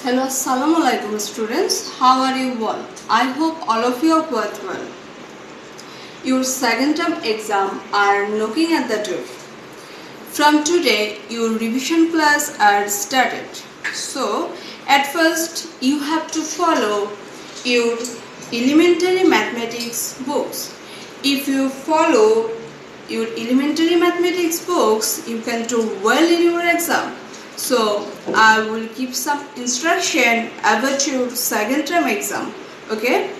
Hello, assalamu alaikum students. How are you all? I hope all of you are quite well. Your second term exam are knocking at the door. From today, your revision class are started. So, at first, you have to follow your elementary mathematics books. If you follow your elementary mathematics books, you can do well in your exam. So, I will give some instruction about your second term exam. Okay?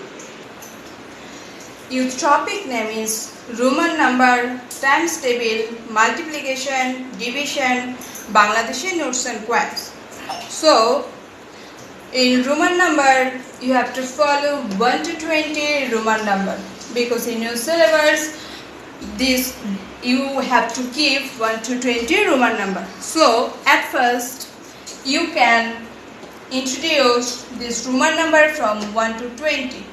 Your topic name is Roman number, times table, multiplication, division, Bangladeshi notes and quants. So, in Roman number, you have to follow 1 to 20 Roman number, because in your syllabus, this you have to give 1 to 20 Roman number. So, at first, you can introduce this Roman number from 1 to 20.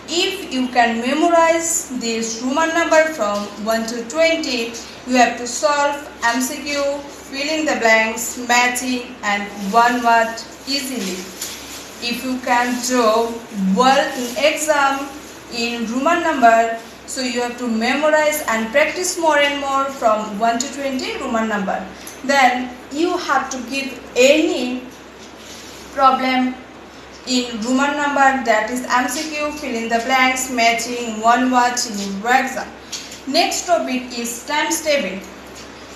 If you can memorize this Roman number from 1 to 20, you have to solve MCQ, fill in the blanks, matching and one word easily. If you can do well in exam in Roman number, so you have to memorize and practice more and more from 1 to 20 Roman number. Then you have to give any problem in Roman number, that is MCQ, fill in the blanks, matching, one word in your exam. Next topic is times table.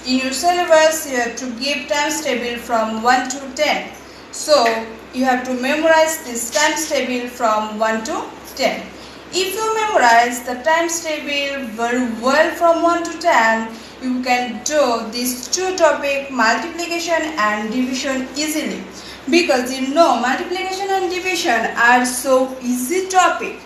In your syllabus, you have to give times table from 1 to 10. So you have to memorize this times table from 1 to 10. If you memorize the times table very well from 1 to 10, you can do these two topics, multiplication and division, easily. Because you know multiplication and division are so easy topic.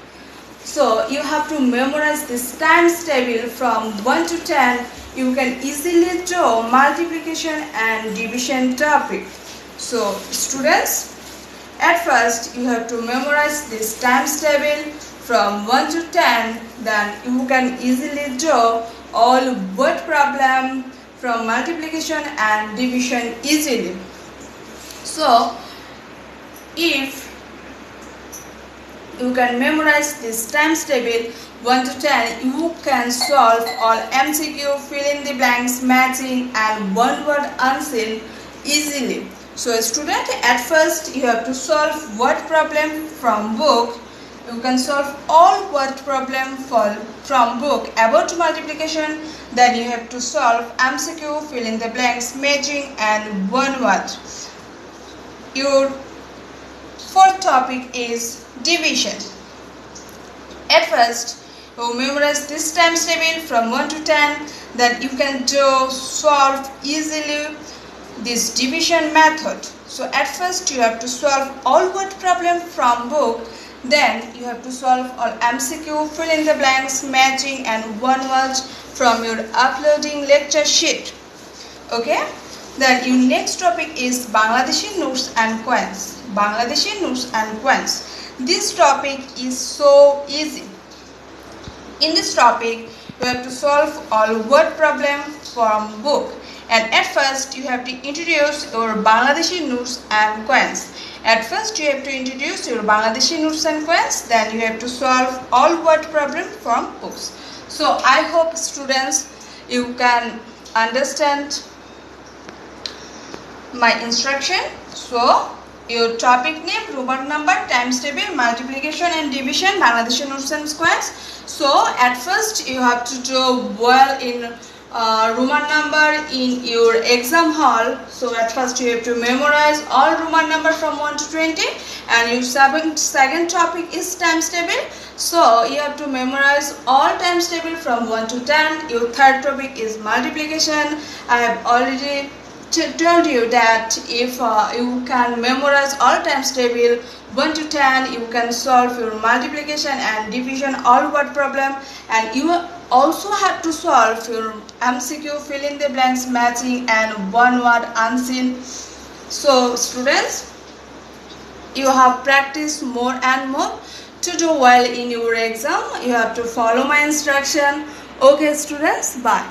So you have to memorize this times table from 1 to 10. You can easily do multiplication and division topic. So students, at first you have to memorize this times table from 1 to 10, then you can easily do all word problem from multiplication and division easily. So, if you can memorize this times table 1 to 10, you can solve all MCQ, fill in the blanks, matching and one word answer easily. So, student, at first you have to solve word problem from book. You can solve all word problem from book about multiplication. Then you have to solve MCQ, fill in the blanks, matching and one word. Your fourth topic is division. At first, you memorize this times table from 1 to 10. Then you can solve easily this division method. So at first you have to solve all word problem from book. Then you have to solve all MCQ, fill in the blanks, matching and one word from your uploading lecture sheet. Okay? Then your next topic is Bangladeshi notes and quants. Bangladeshi notes and quants. This topic is so easy. In this topic, you have to solve all word problem from book. And at first, you have to introduce your Bangladeshi notes and quants. At first, you have to introduce your Bangladeshi notes and quants. Then you have to solve all word problem from books. So I hope students, you can understand my instruction. So your topic name, Roman number, times table, multiplication and division, Bangladeshi notes and quants. So at first you have to do well in Roman number in your exam hall. So at first you have to memorize all Roman number from 1 to 20, and your second topic is times table. So you have to memorize all times table from 1 to 10. Your third topic is multiplication. I have already told you that if you can memorize all times table 1 to 10, you can solve your multiplication and division all word problem, and you also have to solve your MCQ, fill in the blanks, matching and one word unseen. So students, you have practiced more and more to do well in your exam. You have to follow my instruction. Okay students, bye.